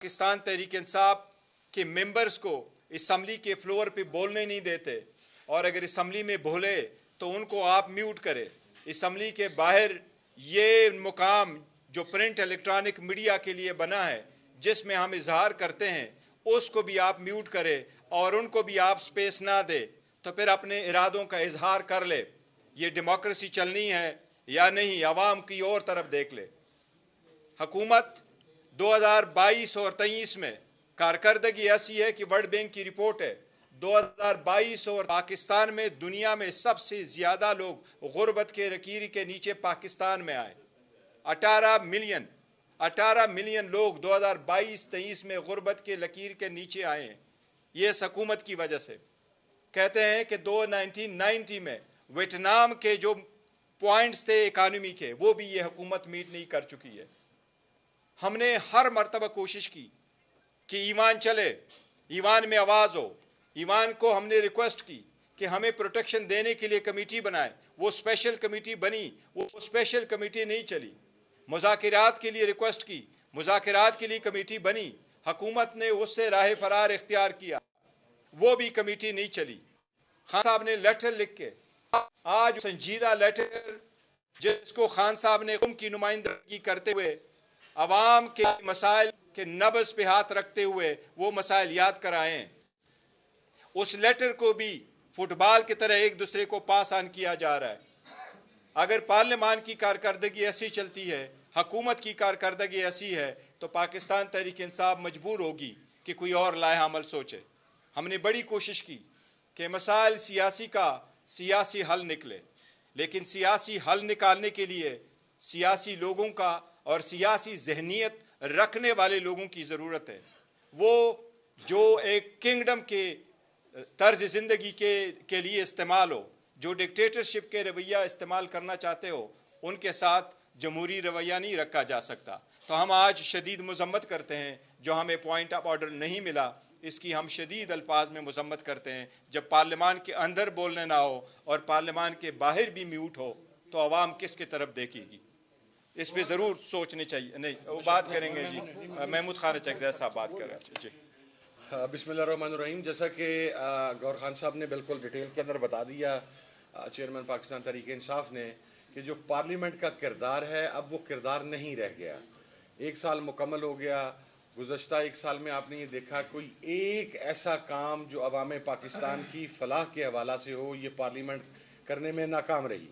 पाकिस्तान तहरीक इंसाफ के मेंबर्स को असम्बली के फ्लोर पे बोलने नहीं देते, और अगर असम्बली में बोले तो उनको आप म्यूट करें। असम्बली के बाहर ये मुकाम जो प्रिंट इलेक्ट्रॉनिक मीडिया के लिए बना है, जिसमें हम इजहार करते हैं, उसको भी आप म्यूट करें और उनको भी आप स्पेस ना दे, तो फिर अपने इरादों का इजहार कर ले। ये डेमोक्रेसी चलनी है या नहीं, आवाम की और तरफ देख ले। हुकूमत 2022 और 23 में कारकर्दगी ऐसी है कि वर्ल्ड बैंक की रिपोर्ट है 2022 और पाकिस्तान में दुनिया में सबसे ज़्यादा लोग गुर्बत के लकीर के नीचे पाकिस्तान में आए। 18 मिलियन लोग 2022-23 में गुर्बत के लकीर के नीचे आए हैं। ये इस हुकूमत की वजह से। कहते हैं कि 1990 में वियतनाम के जो पॉइंट्स थे इकानमी के, वो भी ये हुकूमत मीट नहीं कर चुकी है। हमने हर मरतबा कोशिश की कि ईवान चले, ईवान में आवाज़ हो। ईवान को हमने रिक्वेस्ट की कि हमें प्रोटेक्शन देने के लिए कमेटी बनाए। वो स्पेशल कमेटी बनी, वो स्पेशल कमेटी नहीं चली। मुज़ाकरात के लिए रिक्वेस्ट की, मुज़ाकरात के लिए कमेटी बनी, हुकूमत ने उससे राह फरार इख्तियार किया, वो भी कमेटी नहीं चली। खान साहब ने लेटर लिख के, आज संजीदा लेटर जिसको खान साहब ने कौम की नुमाइंदगी करते हुए अवाम के मसाइल के नब्ज़ पे हाथ रखते हुए वो मसाइल याद कराए हैं, उस लेटर को भी फुटबॉल की तरह एक दूसरे को पास ऑन किया जा रहा है। अगर पार्लियामान की कारकर्दगी ऐसी चलती है, हुकूमत की कारकर्दगी ऐसी है, तो पाकिस्तान तहरीक इंसाफ मजबूर होगी कि कोई और लाया अमल सोचे। हमने बड़ी कोशिश की कि मसाइल सियासी का सियासी हल निकले, लेकिन सियासी हल निकालने के लिए सियासी लोगों का और सियासी जहनीत रखने वाले लोगों की ज़रूरत है। वो जो एक किंगडम के तर्ज ज़िंदगी के लिए इस्तेमाल हो, जो डिक्टेटरशिप के रवैया इस्तेमाल करना चाहते हो, उनके साथ जमहूरी रवैया नहीं रखा जा सकता। तो हम आज शदीद मजम्मत करते हैं, जो हमें पॉइंट ऑफ ऑर्डर नहीं मिला, इसकी हम शदीद अल्फाज में मजम्मत करते हैं। जब पार्लियामान के अंदर बोलने ना हो और पार्लियामान के बाहर भी म्यूट हो, तो आवाम किसकी तरफ देखेगी? इस पर ज़रूर सोचनी चाहिए। नहीं, वो बात करेंगे जी, महमूद खान चकज़ई साहब बात कर रहे हैं जी। बिस्मिल्लाहिर्रहमानिर्रहीम। जैसा कि गौर खान साहब ने बिल्कुल डिटेल के अंदर बता दिया, चेयरमैन पाकिस्तान तहरीक इंसाफ ने, कि जो पार्लियामेंट का किरदार है अब वो किरदार नहीं रह गया। एक साल मुकम्मल हो गया। गुज़श्ता एक साल में आपने ये देखा कोई एक ऐसा काम जो अवाम पाकिस्तान की फलाह के हवाला से हो, ये पार्लियामेंट करने में नाकाम रही।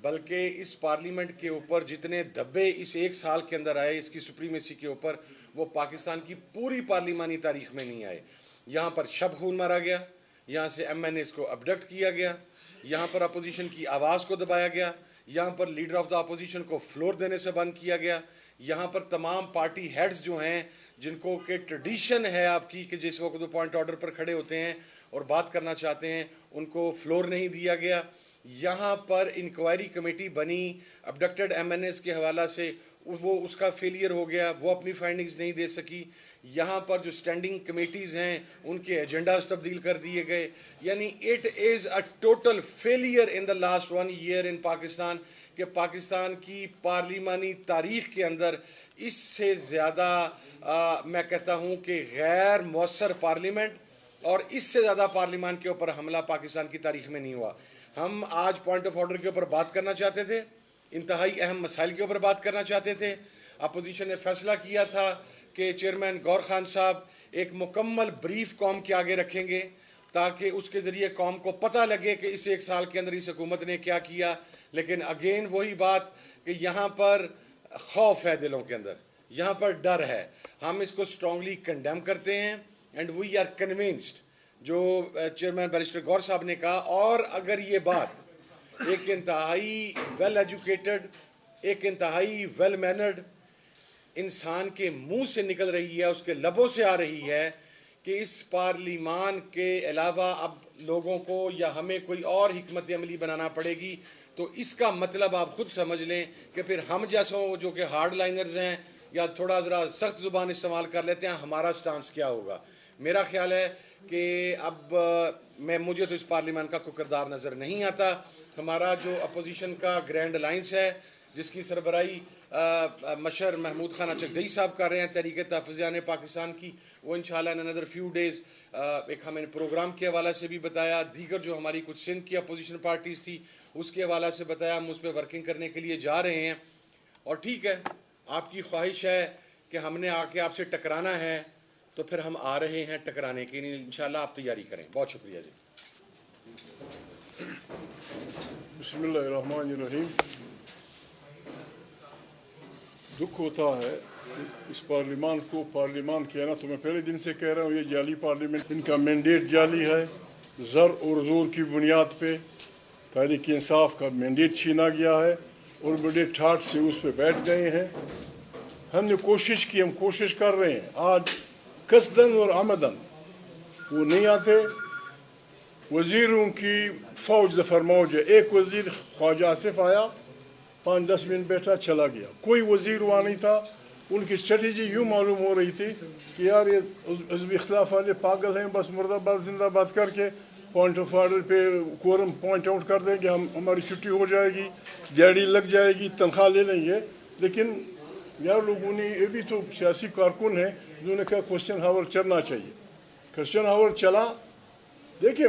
बल्कि इस पार्लियामेंट के ऊपर जितने धब्बे इस एक साल के अंदर आए, इसकी सुप्रीमेसी के ऊपर, वो पाकिस्तान की पूरी पार्लिमानी तारीख में नहीं आए। यहाँ पर शब खून मारा गया, यहाँ से MNAs को अबडक्ट किया गया, यहाँ पर अपोजिशन की आवाज़ को दबाया गया, यहाँ पर लीडर ऑफ द अपोजिशन को फ्लोर देने से बंद किया गया, यहाँ पर तमाम पार्टी हेड्स जो हैं, जिनको के ट्रेडिशन है आपकी कि जिस वक्त वो पॉइंट ऑर्डर पर खड़े होते हैं और बात करना चाहते हैं, उनको फ्लोर नहीं दिया गया। यहाँ पर इंक्वायरी कमेटी बनी अबडक्टेड MNAs के हवाला से, वो उसका फेलियर हो गया, वो अपनी फाइंडिंग्स नहीं दे सकी। यहाँ पर जो स्टैंडिंग कमेटीज़ हैं उनके एजेंडाज तब्दील कर दिए गए। यानी it is a total failure in the last 1 year in Pakistan, कि पाकिस्तान की पार्लिमानी तारीख़ के अंदर इससे ज़्यादा मैं कहता हूँ कि गैर मौसर पार्लियामेंट और इससे ज़्यादा पार्लियामान के ऊपर हमला पाकिस्तान की तारीख़ में नहीं हुआ। हम आज पॉइंट ऑफ ऑर्डर के ऊपर बात करना चाहते थे, इंतहाई अहम मसाइल के ऊपर बात करना चाहते थे। अपोजिशन ने फैसला किया था कि चेयरमैन गौर खान साहब एक मुकम्मल ब्रीफ कौम के आगे रखेंगे, ताकि उसके ज़रिए कौम को पता लगे कि इस एक साल के अंदर इस हुकूमत ने क्या किया। लेकिन अगेन वही बात कि यहाँ पर खौफ है दिलों के अंदर, यहाँ पर डर है। हम इसको स्ट्रांगली कंडेम करते हैं एंड वी आर कन्विंस्ड, जो चेयरमैन बैरिस्टर गौर साहब ने कहा। और अगर ये बात एक इंतहाई वेल एजुकेटेड, एक इंतहाई वेल मैनर्ड इंसान के मुंह से निकल रही है, उसके लबों से आ रही है कि इस पार्लिमान के अलावा अब लोगों को या हमें कोई और हिकमत अमली बनाना पड़ेगी, तो इसका मतलब आप खुद समझ लें कि फिर हम जैसों जो कि हार्ड लाइनर्स हैं या थोड़ा ज़रा सख्त ज़ुबान इस्तेमाल कर लेते हैं, हमारा स्टांस क्या होगा। मेरा ख्याल है कि अब मुझे तो इस पार्लियामान का कोई किरदार नज़र नहीं आता। हमारा जो अपोजिशन का ग्रैंड अलाइंस है, जिसकी सरबराही مشر محمود خان اچکزئی صاحب کر رہے ہیں تحریک تحفظیان پاکستان کی، وہ انشاءاللہ ان another few days ایک ہمیں پروگرام کے حوالے سے بھی بتایا، دیگر جو ہماری کچھ سندھ کی اپوزیشن پارٹیز تھی اس کے حوالے سے بتایا، ہم اس پہ ورکنگ کرنے کے لیے جا رہے ہیں. اور ٹھیک ہے، آپ کی خواہش ہے کہ ہم نے آ کے آپ سے ٹکرانا ہے تو پھر ہم آ رہے ہیں ٹکرانے کے لیے، انشاءاللہ آپ تیاری کریں. بہت شکریہ جی. بسم اللہ الرحمن الرحیم. دکھ ہوتا ہے اس پارلیمان کو پارلیمان کہنا، تو میں پہلے دن سے کہہ رہا ہوں یہ جعلی پارلیمنٹ، ان کا مینڈیٹ جعلی ہے. زر اور زور کی بنیاد پہ تحریک انصاف کا مینڈیٹ چھینا گیا ہے اور بڑے ٹھاٹ سے اس پہ بیٹھ گئے ہیں. ہم نے کوشش کی، ہم کوشش کر رہے ہیں. آج قصدن اور عمدن وہ نہیں آتے. وزیروں کی فوج ظفر موج ہے. ایک وزیر خواجہ آصف آیا، 5-10 منٹ بیٹھا چلا گیا. کوئی وزیر وہاں نہیں تھا. ان کی اسٹریٹجی یوں معلوم ہو رہی تھی کہ یار یہ حزب اختلاف والے پاگل ہیں، بس مرد آباد زندہ باد کر کے پوائنٹ آف آرڈر پہ کورم پوائنٹ آؤٹ کر دیں گے، ہماری چھٹی ہو جائے گی، دیہڑی لگ جائے گی، تنخواہ لے لیں گے. لیکن یار لوگوں نے، یہ بھی تو سیاسی کارکن ہیں، انہوں نے کہا کوسچن ہاور چلنا چاہیے. کوسچن ہاور چلا. دیکھیں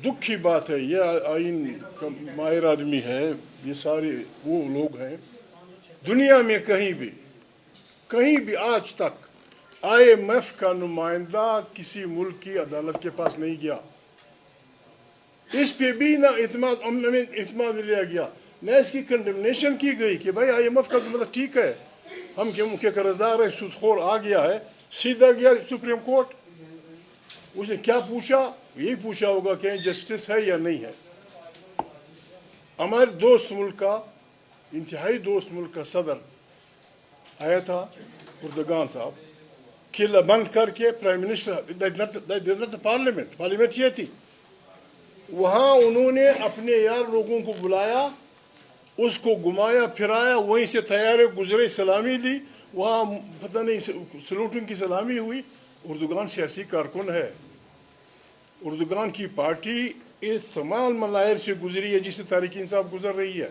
دکھ کی بات ہے، یہ آئین کا ماہر آدمی ہے، یہ سارے وہ لوگ ہیں. دنیا میں کہیں بھی آج تک IMF کا نمائندہ کسی ملک کی عدالت کے پاس نہیں گیا. اس پہ بھی نہ اعتماد لیا گیا، نہ اس کی کنڈمنیشن کی گئی کہ بھائی IMF کا مطلب ٹھیک ہے، ہم کے قرضدار ہیں، سود خور آ گیا ہے. سیدھا گیا سپریم کورٹ. اس نے کیا پوچھا؟ یہی پوچھا ہوگا کہ جسٹس ہے یا نہیں ہے. ہمارے دوست ملک کا، انتہائی دوست ملک کا صدر آیا تھا، اردگان صاحب، قلعہ بند کر کے پرائم منسٹر پارلیمنٹ یہ تھی. وہاں انہوں نے اپنے یار لوگوں کو بلایا، اس کو گھمایا پھرایا، وہیں سے تیارے گزرے، سلامی دی. وہاں پتہ نہیں سلوٹنگ کی سلامی ہوئی. اردگان سیاسی کارکن ہے. اردگان کی پارٹی اس تمام ملاحر سے گزری ہے جس سے تحریک انصاف گزر رہی ہے.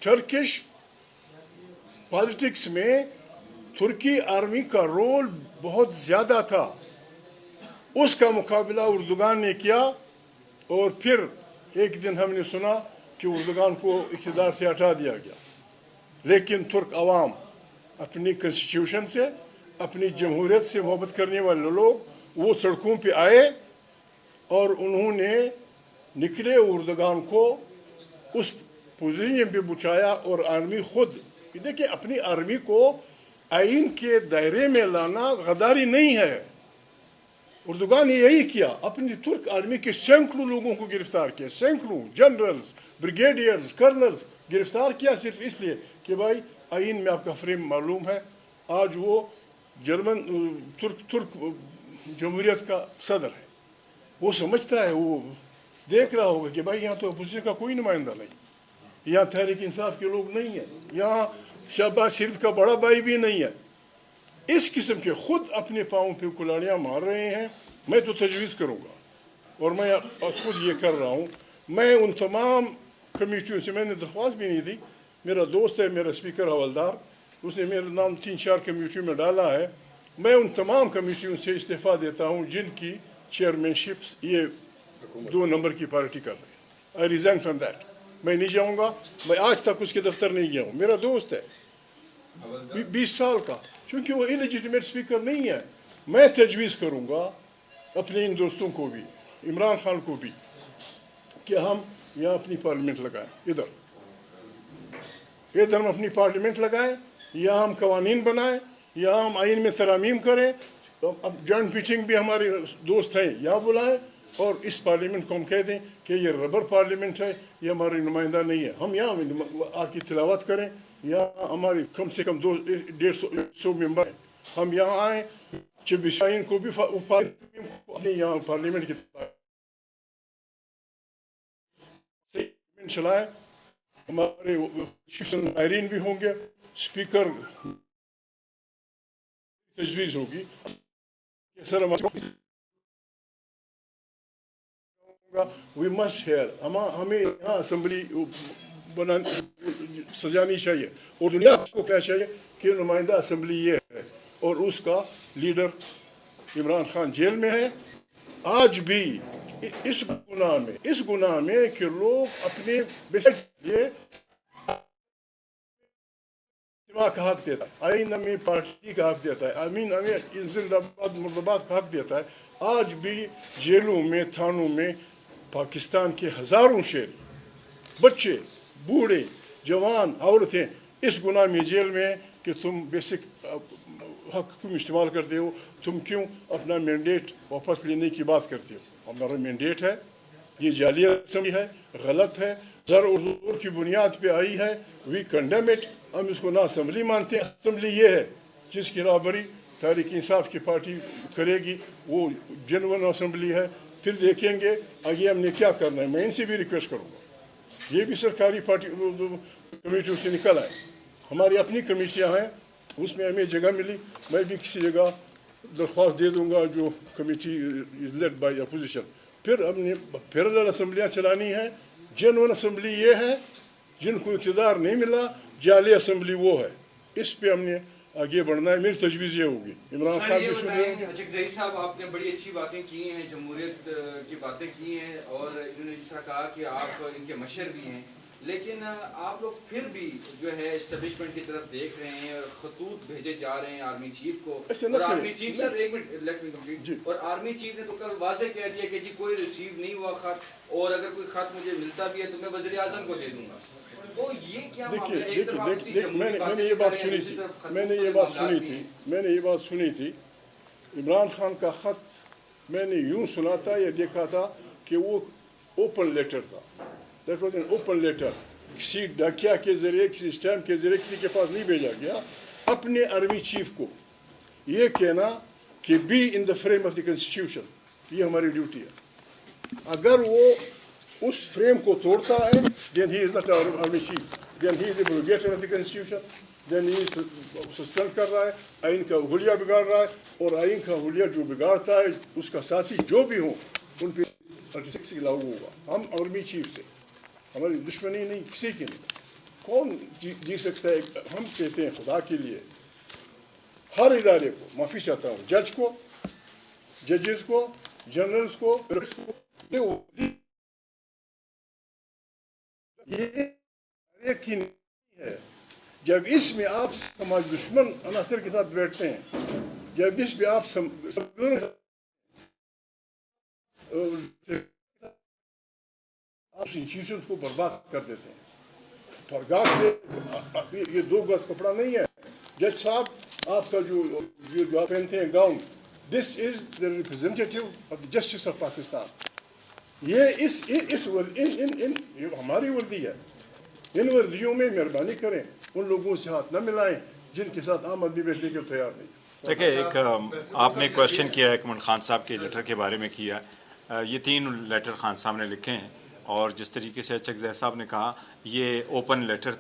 ٹرکش پالیٹکس میں ترکی آرمی کا رول بہت زیادہ تھا. اس کا مقابلہ اردگان نے کیا، اور پھر ایک دن ہم نے سنا کہ اردگان کو اقتدار سے ہٹا دیا گیا. لیکن ترک عوام اپنی کنسٹیٹیوشن سے، اپنی جمہوریت سے محبت کرنے والے لوگ وہ سڑکوں پہ آئے اور انہوں نے نکلے اردگان کو اس پوزیشن پہ بچایا. اور آرمی خود، دیکھیں اپنی آرمی کو آئین کے دائرے میں لانا غداری نہیں ہے. اردگان نے یہی کیا، اپنی ترک آرمی کے سینکڑوں لوگوں کو گرفتار کیا، سینکڑوں جنرلز، بریگیڈیئرز، کرنلز گرفتار کیا، صرف اس لیے کہ بھائی آئین میں آپ کا فریم معلوم ہے. آج وہ جرمن ترک جمہوریت کا صدر ہے. وہ سمجھتا ہے، وہ دیکھ رہا ہوگا کہ بھائی یہاں تو اپوزیشن کا کوئی نمائندہ نہیں، یہاں تحریک انصاف کے لوگ نہیں ہیں، یہاں شہباز شریف کا بڑا بھائی بھی نہیں ہے. اس قسم کے خود اپنے پاؤں پہ کلاڑیاں مار رہے ہیں. میں تو تجویز کروں گا، اور میں خود یہ کر رہا ہوں، میں ان تمام کمیٹیوں سے، میں نے درخواست بھی نہیں دی، میرا دوست ہے میرا اسپیکر حوالدار، اس نے میرا نام 3-4 کمیٹیوں میں ڈالا ہے. میں ان تمام کمیٹیوں سے استعفیٰ دیتا ہوں جن کی چیئرمین شپس یہ 2 نمبر کی پارٹی کر رہے ہیں. آئی ریزائن فرام دیٹ. میں نہیں جاؤں گا. میں آج تک اس کے دفتر نہیں گیا ہوں. میرا دوست ہے 20 سال کا، چونکہ وہ انلیجیٹمیٹ اسپیکر نہیں ہے. میں تجویز کروں گا اپنے ان دوستوں کو بھی، عمران خان کو بھی، کہ ہم یہاں اپنی پارلیمنٹ لگائیں. ادھر ہم اپنی پارلیمنٹ لگائیں، یہاں ہم قوانین بنائیں، یہاں ہم آئین میں ترامیم کریں. اب جوائنٹ میٹنگ بھی ہمارے دوست ہیں، یہاں بلائیں، اور اس پارلیمنٹ کو ہم کہہ دیں کہ یہ ربر پارلیمنٹ ہے، یہ ہماری نمائندہ نہیں ہے. ہم یہاں آ کی تلاوت کریں. یہاں ہماری کم سے کم 150 ممبر ہیں. ہم یہاں آئیں، چبشائن کو بھی یہاں پارلیمنٹ کی چلائیں. ہمارے ماہرین بھی ہوں گے. اسپیکر تجویز ہوگی سر وی مسٹ ہیئر. ہمیں یہاں اسمبلی सजानी चाहिए और दुनिया को कहना चाहिए कि नुमाइंदा असम्बली ये है और उसका लीडर इमरान खान जेल में है। आज भी इस गुनाह में कि लोग अपने लिए का हक देता है, आइन में पार्टी का हक देता है, अमीन हमें जिंदाबाद मुर्दाबाद का हक देता है। आज भी जेलों में, थानों में पाकिस्तान के हज़ारों शहरी, बच्चे, बूढ़े, जवान, औरतें इस गुनाह में जेल में हैं कि तुम बेसिक हक क्यों इस्तेमाल करते हो, तुम क्यों अपना मैंडेट वापस लेने की बात करते हो। हमारा मैंडेट है, ये जाली असम्बली है, गलत है, ज़र और ज़ोर की बुनियाद पे आई है, वी कंडेम इट। हम इसको ना असम्बली मानते हैं। असम्बली ये है जिसकी राबरी तहरीक इंसाफ की पार्टी करेगी, वो जेन्युइन असम्बली है। फिर देखेंगे आगे हमने क्या करना है। मैं इनसे भी रिक्वेस्ट करूँगा, ये भी सरकारी पार्टी कमेटियों से निकल आए, हमारी अपनी कमेटियाँ हैं, उसमें हमें जगह मिली, मैं भी किसी जगह दरख्वास्त दे दूँगा जो committee is led by opposition. फिर हमने पैरेलल असम्बलियाँ चलानी है। जेन्युइन असम्बली ये है, जिनको इक़्तिदार नहीं मिला, जाली असम्बली वो है। इस पे हमने आगे बढ़ना है। मेरी तजवीज़ ये होगी इमरान खान के जहीर साहब, आपने बड़ी अच्छी बातें की हैं, जमहूरियत की बातें की हैं और इन्होंने जिस तरह कहा कि आप इनके मशर भी हैं, लेकिन आप लोग फिर भी जो है एस्टेब्लिशमेंट की तरफ देख रहे हैं और खतूत भेजे जा रहे हैं आर्मी चीफ को। और आर्मी चीफ सर, एक मिनट लेट मी कंप्लीट। और आर्मी चीफ ने तो कल वाज़ेह कह दिया कि जी कोई रिसीव नहीं हुआ खत, और अगर कोई खत मुझे मिलता भी है तो मैं वज़ीर आज़म को दे दूंगा। तो ये क्या मामला है? देखिए, मैंने ये बात सुनी थी इमरान खान का खत मैंने यूं सुना था या देखा था कि वो ओपन लेटर था, that was an open letter, किसी डाकिया के जरिए, किसी स्टैम्प के जरिए किसी के पास नहीं भेजा गया। अपने आर्मी चीफ को ये कहना कि be in the frame of the constitution, ये हमारी ड्यूटी है। अगर वो उस फ्रेम को तोड़ता है, then he is not our army chief, then he is a abrogator of the constitution, then he is suspend कर रहा है, आइन का हुलिया बिगाड़ रहा है, और आइन का हुलिया जो बिगाड़ता है उसका साथी जो भी हो उन पे 36 लागू होगा। हम आर्मी चीफ से हमारी दुश्मनी नहीं, किसी की नहीं। कौन जी सकता है? हम कहते हैं खुदा के लिए हर इदारे को माफ़ी चाहता हूँ, जज को, जजेस को, जनरल्स को, ये एक ही नहीं है। जब इसमें आप समाज दुश्मन अनासर के साथ बैठते हैं, जब इसमें आप इंस्टीट्यूशन को बर्बाद कर देते हैं। फरगार से ये 2 गज कपड़ा नहीं है। जज साहब, आपका जो आप पहनते हैं gown, this is the representative of the justice of Pakistan. ये हमारी वर्दी है। इन वर्दियों में मेहरबानी करें, उन लोगों से हाथ न मिलाएं जिनके साथ आम आदमी बैठने के तैयार नहीं। देखिए, एक आपने क्वेश्चन किया है इमरान खान साहब के लेटर के बारे में किया। ये 3 लेटर खान साहब ने लिखे हैं, और जिस तरीके से चकज़ई साहब ने कहा, ये ओपन लेटर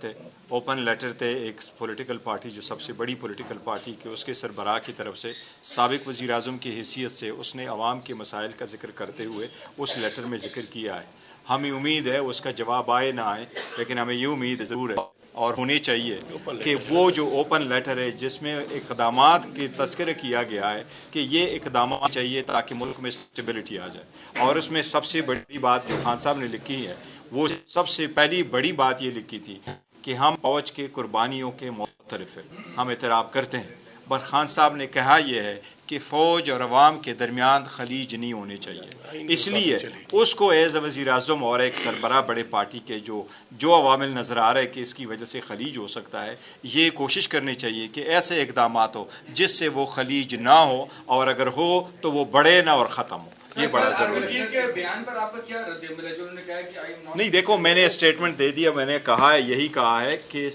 थे एक पॉलिटिकल पार्टी, जो सबसे बड़ी पॉलिटिकल पार्टी के उसके सरबराह की तरफ से साबिक़ वज़ीर आज़म की हैसियत से उसने आवाम के मसाइल का जिक्र करते हुए उस लेटर में जिक्र किया है। हमें उम्मीद है उसका जवाब आए ना आए, लेकिन हमें ये उम्मीद ज़रूर है और होनी चाहिए कि वो जो ओपन लेटर है जिसमें इक़दामात की तज़किरा किया गया है कि ये इक़दामात चाहिए ताकि मुल्क में स्टेबिलिटी आ जाए। और उसमें सबसे बड़ी बात जो खान साहब ने लिखी है, वो सबसे पहली बड़ी बात ये लिखी थी कि हम फ़ौज के कुर्बानियों के मुतरफ़ हैं, हम एतराफ़ करते हैं। पर खान साहब ने कहा यह है कि फ़ौज और अवाम के दरमियान खलीज नहीं होने चाहिए, इसलिए उसको एज़ अ वज़ीर आज़म और एक सरबराह बड़े पार्टी के जो अवामिल नज़र आ रहा है कि इसकी वजह से खलीज हो सकता है, ये कोशिश करनी चाहिए कि ऐसे इक़दामात हो जिससे वो खलीज ना हो, और अगर हो तो वो बढ़े ना और ख़त्म हो। ये बड़ा ज़रूरी है। बयान पर आपका क्या रद्द-ए-अमल है जो उन्होंने कहा कि नहीं, देखो, मैंने स्टेटमेंट दे दिया, मैंने कहा है, यही कहा है कि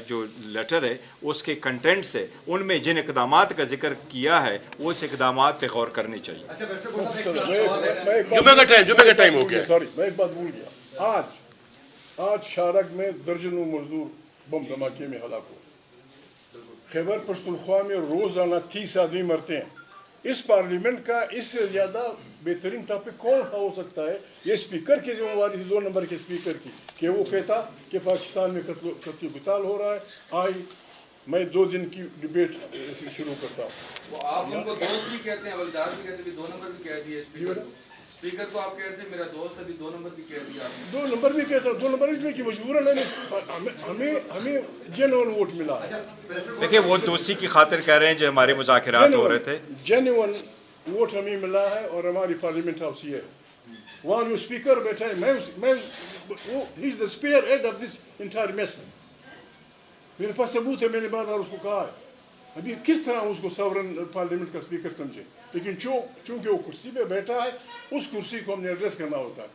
जो लेटर है उसके कंटेंट से उनमें जिन इक़दामात का जिक्र किया है उस इक़दामात पे गौर करनी चाहिए। जुमे का टाइम हो गया। सॉरी, मैं एक बात भूल गया। आज शारग में दर्जनों मजदूर बम धमाके में हलाक हो। खैबर पख्तूनख्वा में रोजाना 30 आदमी मरते हैं। इस पार्लियामेंट का इससे ज़्यादा बेहतरीन टॉपिक कौन हो सकता है? ये स्पीकर की जिम्मेवारी थी, 2 नंबर के स्पीकर की, कि वो कहता कि पाकिस्तान में कत्ल कुताल हो रहा है। आई मैं 2 दिन की डिबेट शुरू करता हूँ। वो आप उनको दोस्त भी कहते हैं, हवलदार भी कहते हैं, 2 नंबर भी कह दिए स्पीकर को। स्पीकर को आप कहते हैं मेरा दोस्त, अभी 2 नंबर भी कह दिया आपने। 2 नंबर भी कहता हूँ, 2 नंबर इसलिए कि मजबूरन हमें जेन्युइन वोट मिला है। देखिए वो दोस्ती की खातिर कह रहे हैं जो हमारे मुज़ाकरात हो रहे थे। जेन्युइन वोट हमें मिला है और हमारी पार्लियामेंट हाउस ये है। वहाँ जो स्पीकर बैठा है, मैं वो he is the spearhead of this entire mess. मेरे पास सबूत है, मैंने बार बार उसको कहा है। अभी किस तरह उसको सॉवरन पार्लियामेंट का स्पीकर समझे, लेकिन चूंकि वो कुर्सी पे बैठा है, उस कुर्सी को हमने एड्रेस करना होता है।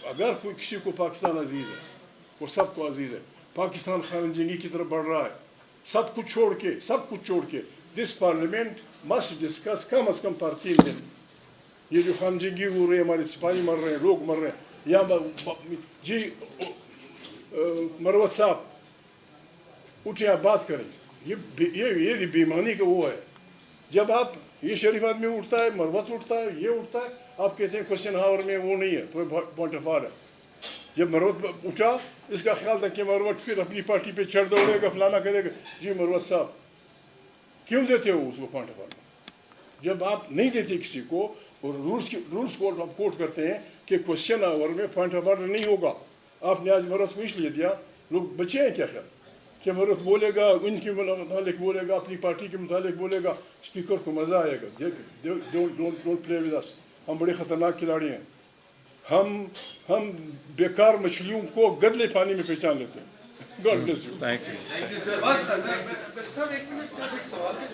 अगर कोई किसी को पाकिस्तान अजीज है, वो सबको अजीज है। पाकिस्तान खानजंगी की तरफ बढ़ रहा है, सब कुछ छोड़ के दिस पार्लियामेंट मस्ट डिस्कस कम अज कम पर 3 दिन। ये जो खानजंगी हो रही है, हमारे सिपाही मर रहे हैं, लोग मर रहे हैं, या जी मरवत साहब उठे आप बात करें। ये बेईमानी का वो है। जब आप ये शरीफ आदमी उठता है, मरवत उठता है, ये उठता है, आप कहते हैं क्वेश्चन हावर में वो नहीं है, पॉइंट ऑफ आर्डर। जब मरवत उठा, इसका ख्याल था कि मरवत फिर अपनी पार्टी पे चढ़ दौड़ेगा, फलाना करेगा। जी मरवत साहब क्यों देते हो उसको पॉइंट ऑफ आर्डर? जब आप नहीं देते किसी को, और रूल्स को आप कोट करते हैं कि क्वेश्चन आवर में पॉइंट ऑफ आर्डर नहीं होगा। आपने आज मरवत को इसलिए दिया, लोग बचे हैं क्या ख्याल कि मरवत बोलेगा, इनके मुतालिक बोलेगा, अपनी पार्टी के मुतालिक बोलेगा, स्पीकर को मज़ा आएगा। डोंट प्ले विद अस, हम बड़े ख़तरनाक खिलाड़ी हैं। हम बेकार मछलियों को गदले पानी में पहचान लेते हैं। God bless you. Thank you. Thank you sir. बस सर, एक मिनट सवाल